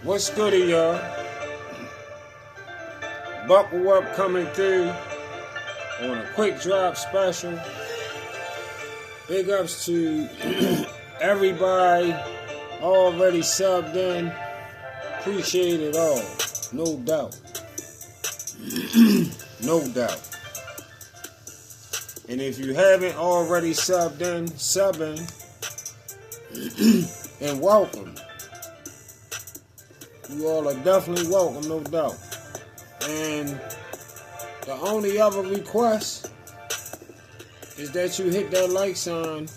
What's goody, y'all? Buckle up coming through on a quick drop special. Big ups to everybody already subbed in. Appreciate it all. No doubt. No doubt. And if you haven't already subbed in, sub in. And welcome. You all are definitely welcome, no doubt. And the only other request is that you hit that like sign.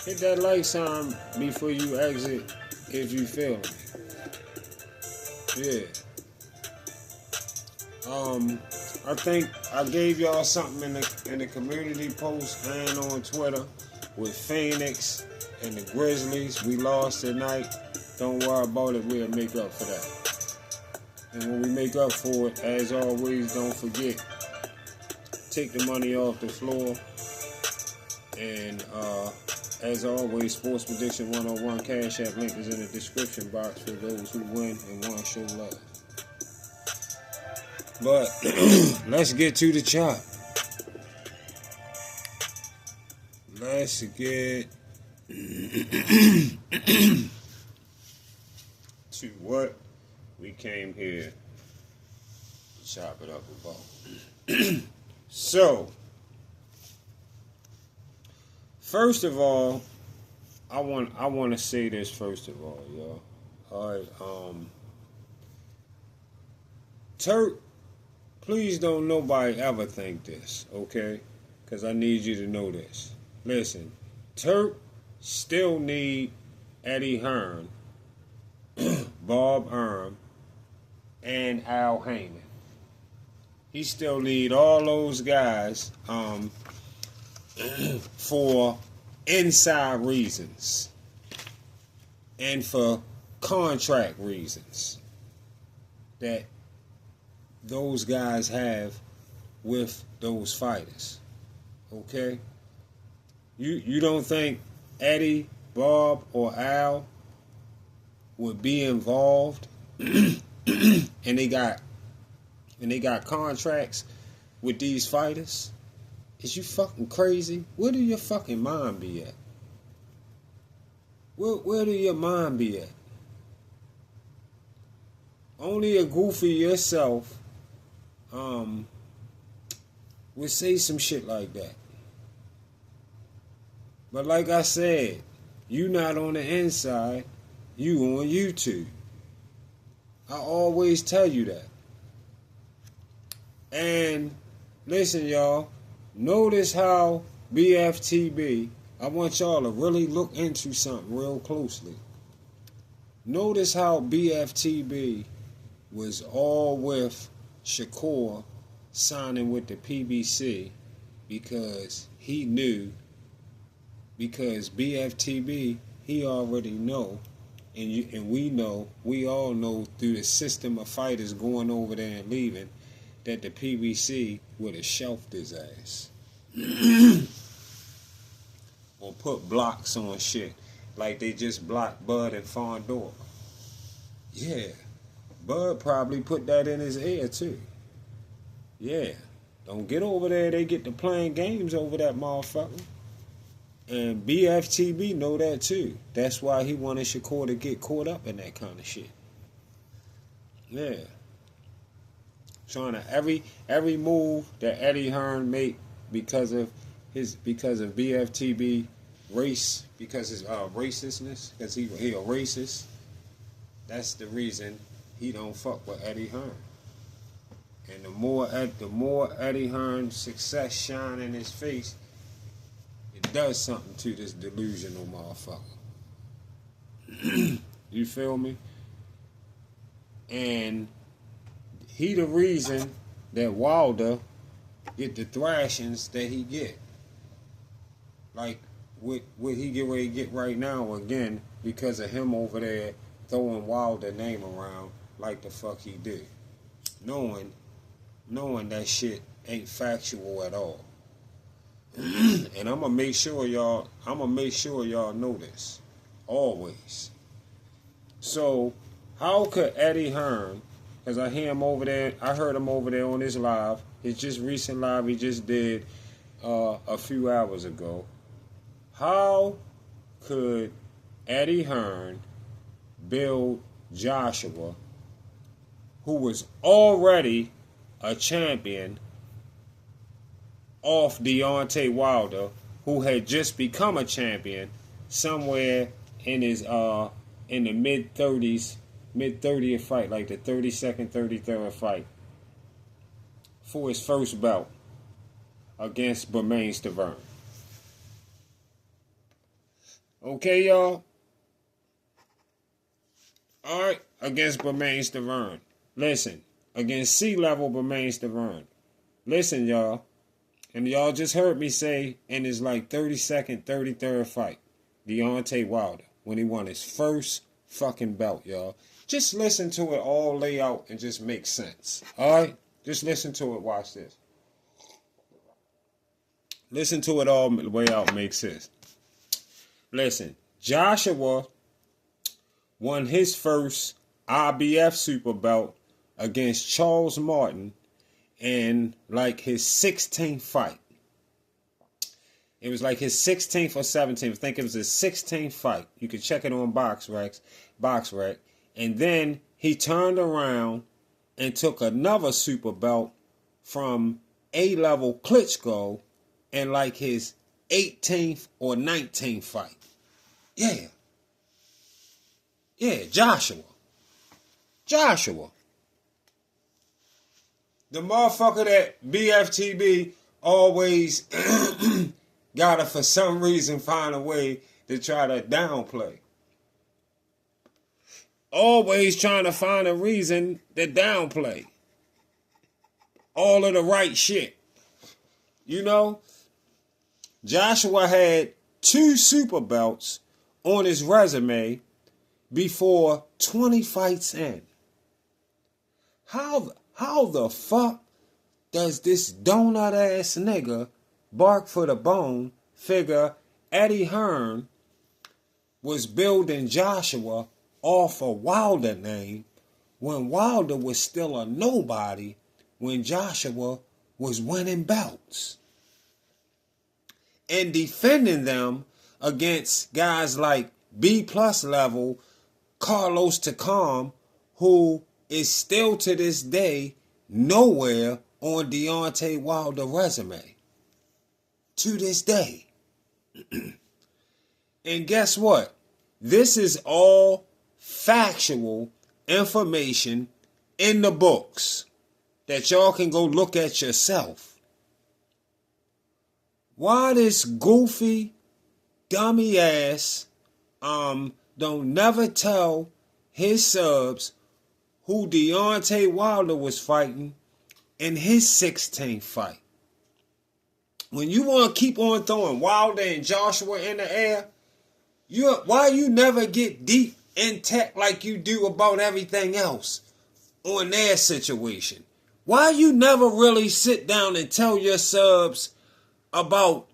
Hit that like sign before you exit, if you feel me. Yeah. I think I gave y'all something in the community post and on Twitter with Phoenix and the Grizzlies. We lost tonight. Don't worry about it. We'll make up for that. And when we make up for it, as always, don't forget, take the money off the floor. And as always, Sports Prediction 101 Cash App link is in the description box for those who win and want to show love. But let's get to the chop. Let's get to what we came here to chop it up about. So, first of all, I want to say this first of all, y'all. All right, Turk, please don't nobody ever think this, okay? Because I need you to know this. Listen, Turk still need Eddie Hearn, Bob Erm, and Al Heyman. He still need all those guys for inside reasons and for contract reasons that those guys have with those fighters. Okay? You don't think Eddie, Bob, or Al would be involved and they got contracts with these fighters? Is you fucking crazy? Where do your fucking mind be at? Where do your mind be at? Only a goofy yourself would say some shit like that. But like I said, you not on the inside, you on YouTube. I always tell you that. And listen, y'all, notice how BFTB, I want y'all to really look into something real closely. Notice how BFTB was all with Shakur signing with the PBC because he knew, because BFTB, he already know, and we all know through the system of fighters going over there and leaving, that the PBC would have shelved his ass. Or put blocks on shit, like they just blocked Bud and Fondor. Yeah, Bud probably put that in his ear too. Yeah, don't get over there, they get to playing games over that motherfucker. And BFTB know that too. That's why he wanted Shakur to get caught up in that kind of shit. Yeah. Trying to every move that Eddie Hearn make because of BFTB race, because his racistness, because he a racist. That's the reason he don't fuck with Eddie Hearn. And the more Eddie Hearn's success shine in his face, it does something to this delusional motherfucker. You feel me? And he the reason that Wilder get the thrashings that he get. Like what he get ready to get right now again because of him over there throwing Wilder name around like the fuck he did. Knowing that shit ain't factual at all. And I'm gonna make sure y'all know this. Always. So, how could Eddie Hearn, because I hear him over there, I heard him over there on his live, his just recent live he just did a few hours ago. How could Eddie Hearn build Joshua, who was already a champion, off Deontay Wilder, who had just become a champion somewhere in his in the mid 30th fight, like the 32nd, 33rd fight, for his first belt against Bermane Stiverne. Okay, y'all? Alright, against Bermane Stiverne. Listen, against C-level Bermane Stiverne. Listen, y'all. And y'all just heard me say in his like 32nd, 33rd fight, Deontay Wilder, when he won his first fucking belt, y'all. Just listen to it all lay out and just make sense. Alright? Just listen to it. Watch this. Listen to it all lay out and make sense. Listen, Joshua won his first IBF super belt against Charles Martin in like his 16th fight. It was like his 16th or 17th. I think it was his 16th fight. You can check it on BoxRec. And then he turned around and took another super belt from A-level Klitschko in like his 18th or 19th fight. Yeah. Yeah, Joshua. The motherfucker that BFTB always gotta, for some reason, find a way to try to downplay. Always trying to find a reason to downplay all of the right shit. You know, Joshua had 2 super belts on his resume before 20 fights in. How the fuck does this donut ass nigga bark for the bone figure Eddie Hearn was building Joshua off a Wilder name when Wilder was still a nobody when Joshua was winning belts and defending them against guys like B+ level Carlos Takam, who is still to this day nowhere on Deontay Wilder's resume. To this day. And guess what? This is all factual information in the books that y'all can go look at yourself. Why this goofy, dummy ass don't never tell his subs who Deontay Wilder was fighting in his 16th fight? When you want to keep on throwing Wilder and Joshua in the air, why you never get deep in tech like you do about everything else on their situation? Why you never really sit down and tell your subs about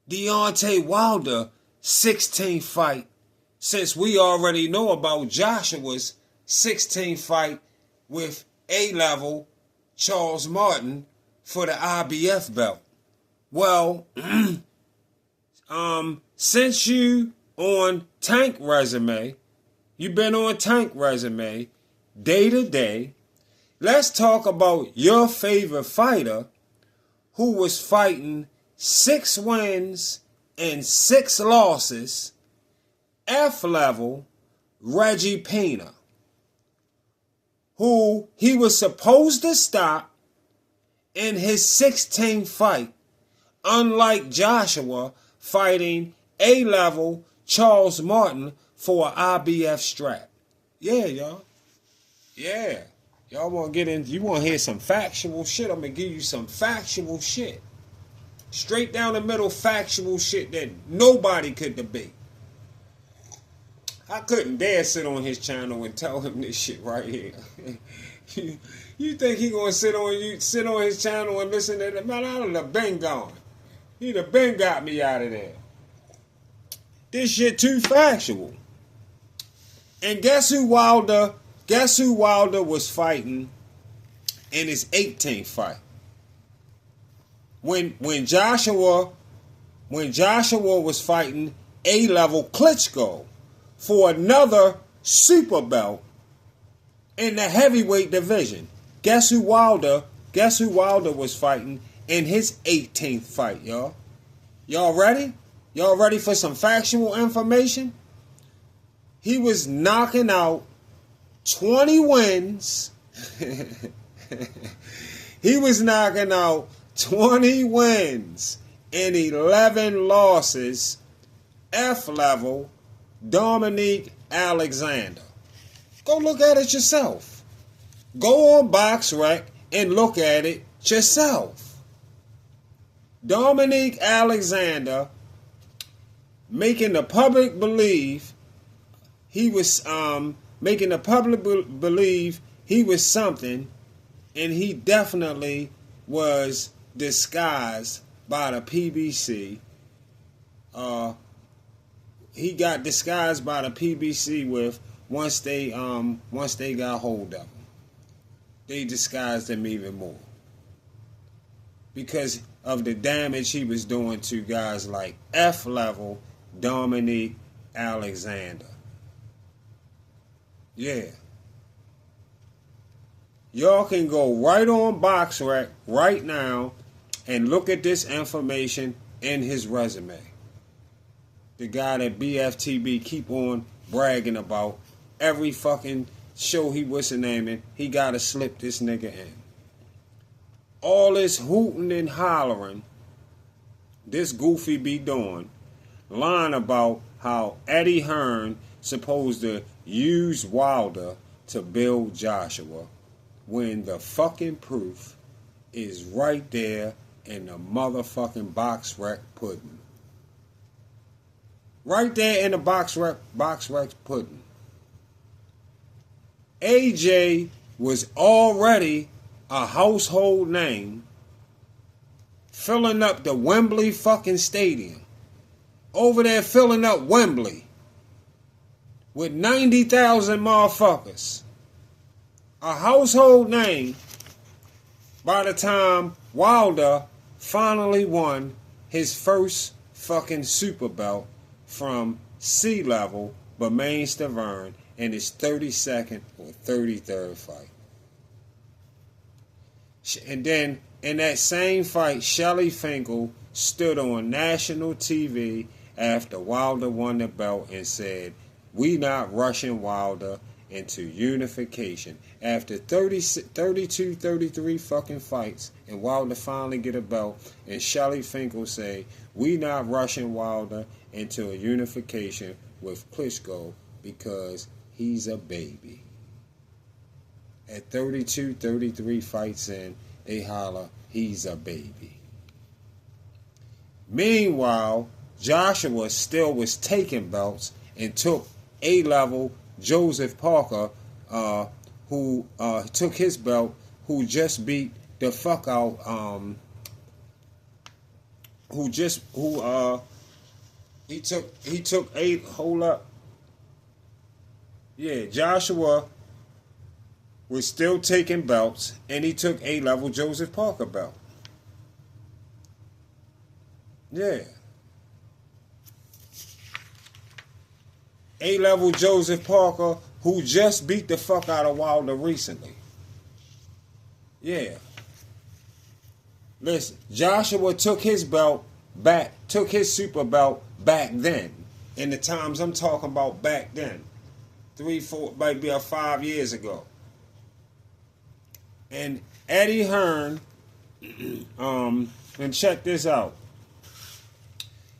Deontay Wilder 16th fight, since we already know about Joshua's 16th fight with A-level Charles Martin for the IBF belt? Well, since you on Tank resume, you've been on Tank resume day to day, let's talk about your favorite fighter who was fighting 6 wins and 6 losses, F-level Reggie Pena, who he was supposed to stop in his 16th fight, unlike Joshua fighting A-level Charles Martin for an IBF strap. Yeah, y'all. Yeah. Y'all want to get in, you want to hear some factual shit? I'm going to give you some factual shit. Straight down the middle factual shit that nobody could debate. I couldn't dare sit on his channel and tell him this shit right here. You think he gonna sit on his channel and listen to that? Man, I done have been gone. He'd have been got me out of there. This shit too factual. And guess who Wilder was fighting in his 18th fight? When Joshua was fighting A-level Klitschko for another super belt in the heavyweight division. Guess who Wilder was fighting in his 18th fight, y'all? Y'all ready? Y'all ready for some factual information? He was knocking out 20 wins. He was knocking out 20 wins and 11 losses. F-level Dominique Alexander. Go look at it yourself. Go on BoxRec and look at it yourself. Dominique Alexander making the public believe he was something, and he definitely was disguised by the PBC. He got disguised by the PBC once they got hold of him. They disguised him even more because of the damage he was doing to guys like F-level Dominique Alexander. Yeah. Y'all can go right on BoxRec right now and look at this information in his resume. The guy that BFTB keep on bragging about. Every fucking show he naming, he gotta slip this nigga in. All this hooting and hollering this goofy be doing, lying about how Eddie Hearn supposed to use Wilder to build Joshua, when the fucking proof is right there in the motherfucking BoxRec pudding. Right there in the BoxRec pudding. AJ was already a household name, filling up the Wembley fucking stadium. Over there filling up Wembley with 90,000 motherfuckers. A household name by the time Wilder finally won his first fucking super belt from C-level Bermain Stavern in his 32nd or 33rd fight. And then in that same fight, Shelly Finkel stood on national TV after Wilder won the belt and said, "We not rushing Wilder into unification." After 32, 33 fucking fights, and Wilder finally get a belt, and Shelly Finkel say, "We not rushing Wilder into a unification with Klitschko because he's a baby." At 32, 33 fights in, they holler, "He's a baby." Meanwhile, Joshua still was taking belts and took A-level Joseph Parker, who took his belt, who just beat the fuck out, he took eight. Hold up. Yeah, Joshua was still taking belts, and he took A-level Joseph Parker belt. Yeah. A-level Joseph Parker, who just beat the fuck out of Wilder recently. Yeah. Listen, Joshua took his belt back, took his super belt back then. In the times I'm talking about back then. 3, 4, might be 5 years ago. And Eddie Hearn, and check this out.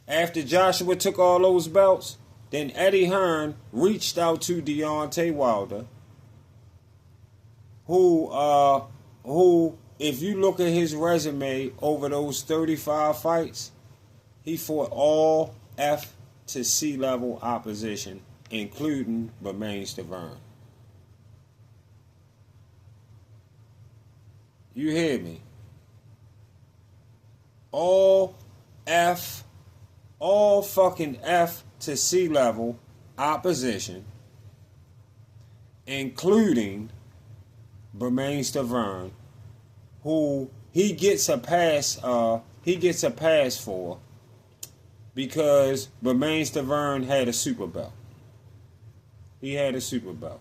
After Joshua took all those belts, then Eddie Hearn reached out to Deontay Wilder, who, if you look at his resume over those 35 fights, he fought all F to C level opposition, including Bermain Stavern. You hear me? All fucking F to C level opposition, including Hearn, who he gets a pass for because Hearn had a super belt. He had a super belt.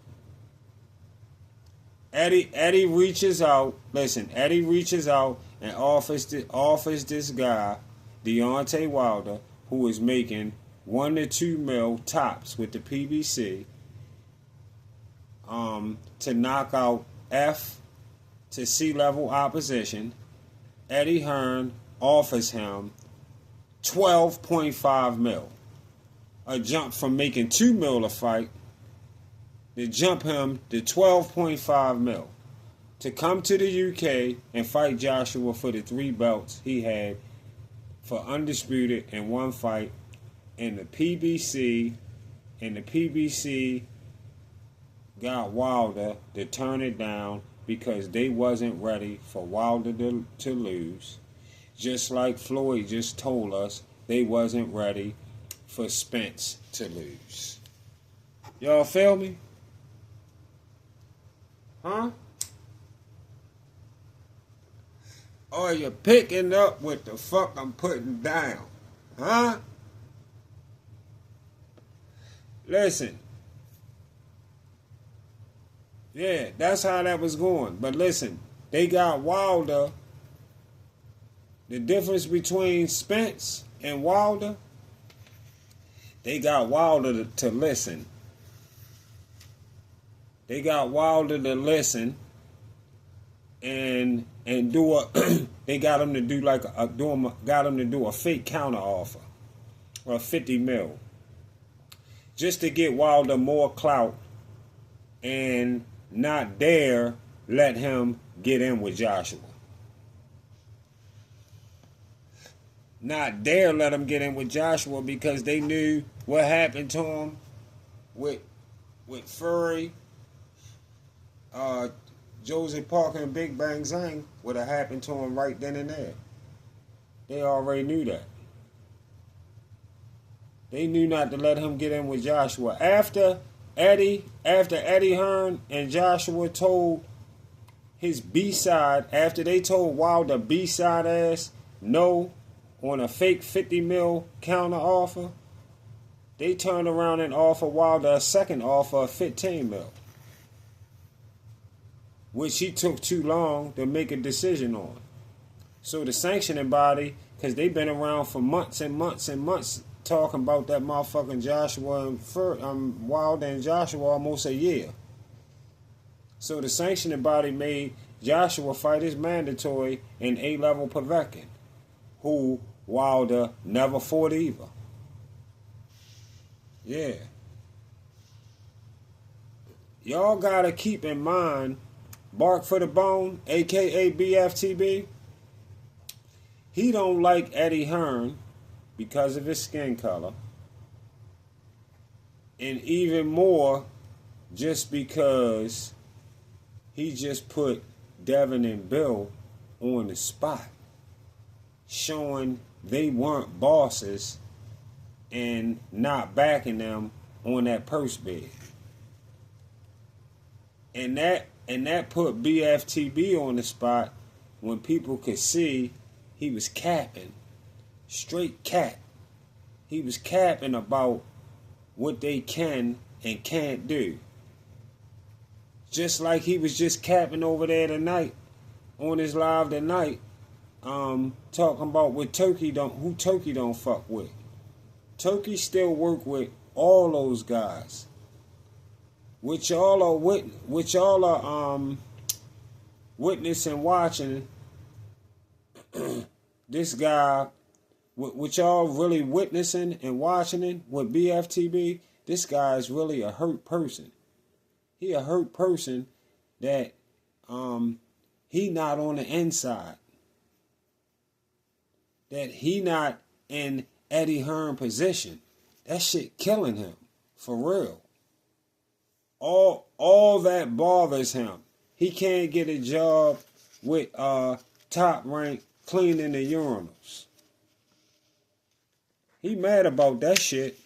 Eddie reaches out. Listen, Eddie reaches out and offers this guy, Deontay Wilder, who is making 1 to 2 mil tops with the PBC, to knock out F to C level opposition. Eddie Hearn offers him 12.5 mil, a jump from making 2 mil a fight to jump him to 12.5 mil to come to the UK and fight Joshua for the 3 belts he had for undisputed in one fight in the PBC. And the PBC got Wilder to turn it down because they wasn't ready for Wilder to lose. Just like Floyd just told us, they wasn't ready for Spence to lose. Y'all feel me? Huh? Or you picking up what the fuck I'm putting down? Huh? Listen. Yeah, that's how that was going. But listen, they got Wilder. The difference between Spence and Wilder, they got Wilder to listen. They got Wilder to listen and do a they got him to do like got him to do a fake counter offer or 50 mil just to get Wilder more clout and not dare let him get in with Joshua. Not dare let him get in with Joshua because they knew what happened to him with Fury, Joseph Parker and Big Bang Zang would have happened to him right then and there. They already knew that. They knew not to let him get in with Joshua. After Eddie Hearn and Joshua told his B-side, after they told Wilder B-side ass no on a fake 50 mil counter offer, they turned around and offered Wilder a second offer of 15 mil. Which he took too long to make a decision on. So the sanctioning body, because they've been around for months and months and months talking about that motherfucking Joshua and Wilder and Joshua almost a year. So the sanctioning body made Joshua fight his mandatory in A-level Povetkin, who Wilder never fought either. Yeah. Y'all gotta keep in mind, Bark for the Bone, a.k.a. BFTB, he don't like Eddie Hearn because of his skin color. And even more just because he just put Devin and Bill on the spot, showing they weren't bosses and not backing them on that purse bid. And that put BFTB on the spot when people could see he was capping. Straight cap. He was capping about what they can and can't do. Just like he was just capping over there tonight, on his live tonight, talking about who Turkey don't fuck with. Turkey still work with all those guys. Which y'all are witnessing, watching this guy, which y'all really witnessing and watching it with BFTB. This guy is really a hurt person. He a hurt person that he not on the inside. That he not in Eddie Hearn position. That shit killing him for real. All that bothers him. He can't get a job with Top Rank cleaning the urinals. He mad about that shit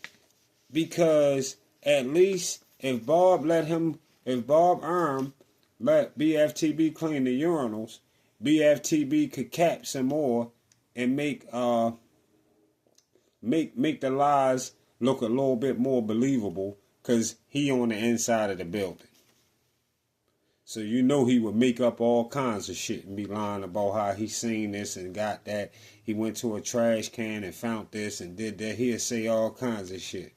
because at least if Bob let him If Bob Hearn let BFTB clean the urinals, BFTB could cap some more and make the lies look a little bit more believable, because he on the inside of the building. So you know he would make up all kinds of shit and be lying about how he seen this and got that. He went to a trash can and found this and did that. He'll say all kinds of shit.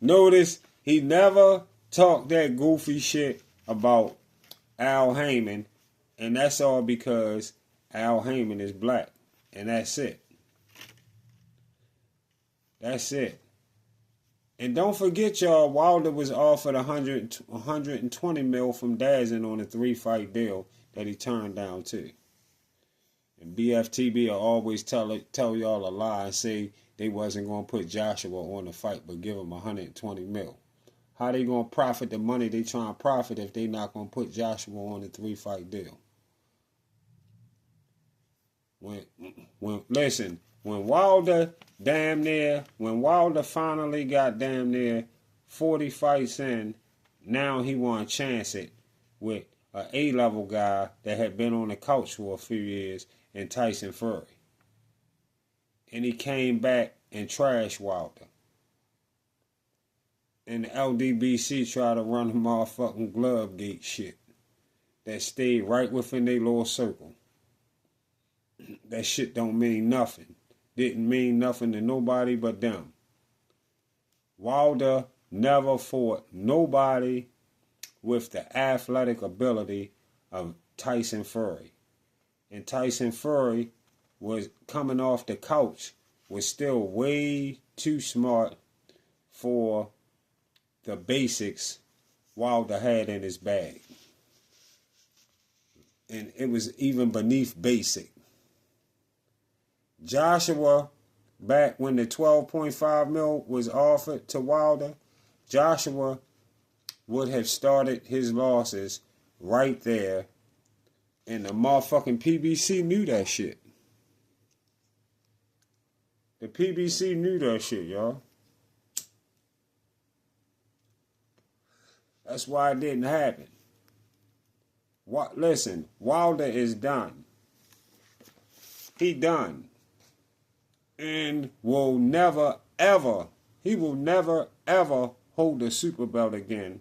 Notice he never talked that goofy shit about Al Heyman, and that's all because Al Heyman is black, and that's it. That's it. And don't forget, y'all, Wilder was offered 120 mil from Dazin on a 3-fight deal that he turned down too. And BFTB will always tell y'all a lie and say they wasn't going to put Joshua on the fight, but give him 120 mil. How they going to profit the money they trying to profit if they not going to put Joshua on a 3-fight deal? When Wilder finally got damn near 40 fights in, now he want to chance it with an A-level guy that had been on the couch for a few years in Tyson Fury. And he came back and trashed Wilder. And the LDBC tried to run a motherfucking glove gate shit that stayed right within their little circle. That shit don't mean nothing. Didn't mean nothing to nobody but them. Wilder never fought nobody with the athletic ability of Tyson Fury. And Tyson Fury was coming off the couch, was still way too smart for the basics Wilder had in his bag. And it was even beneath basic. Joshua, back when the 12.5 mil was offered to Wilder, Joshua would have started his losses right there. And the motherfucking PBC knew that shit. The PBC knew that shit, y'all. That's why it didn't happen. Listen, Wilder is done. He done. And will never, ever, he will never, ever hold the super belt again,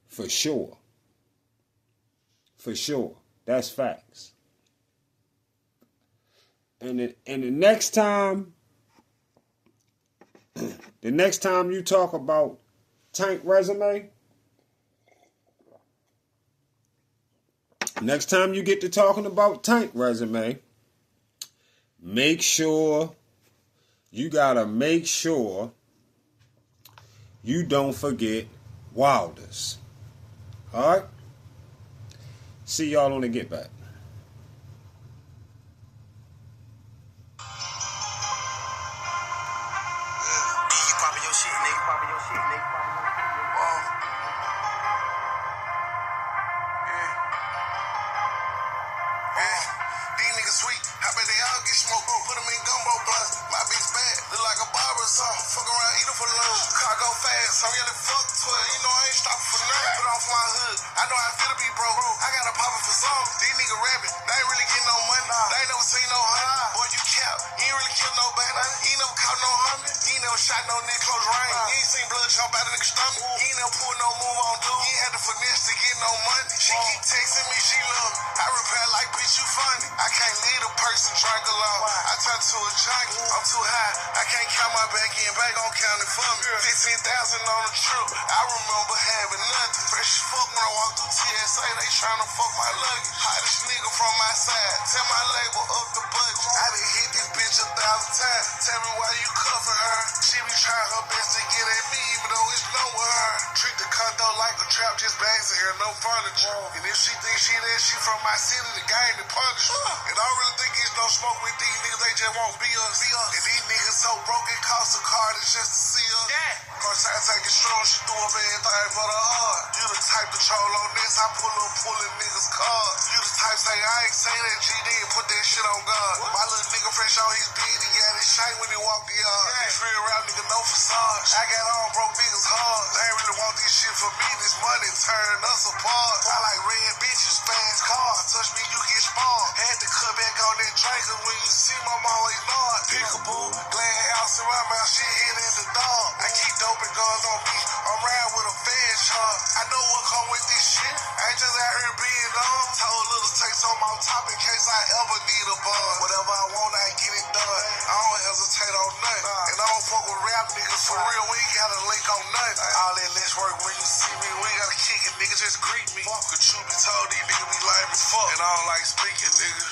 for sure. For sure. That's facts. And the next time, you talk about Tank resume, next time you get to talking about Tank resume, you gotta make sure you don't forget Wilder's. Alright? See y'all on the Get Back. Taking strong, she threw up everything but her heart. You the type to troll on this, I pull up pulling niggas' cars. You the type say, I ain't say that GD and put that shit on God. My little nigga fresh on his beat, he got his shine when he walk the yard. This real rap nigga, no facade. I got on broke niggas hard. They ain't really want this shit from me. This money turn us apart. I like red bitches, fast cars. Touch me, you get sparred. Had to cut back on that drink, cause when you see my mom always nod. Peekaboo, glad house in my mouth, shit hit in the dog. I keep dope and guns on me. I'm riding with a fan shot. I know what come with this shit. I ain't just out here being dumb. Told little take some on top in case I ever need a buzz. Whatever I want, I get it done. I don't hesitate on nothing. And I don't fuck with rap niggas for real. We ain't got a link on nothing. All that less work when you see me. We ain't gotta kick it, nigga. Just greet me. Fuck a truth be told, these niggas be lame as fuck. And I don't like speaking, nigga.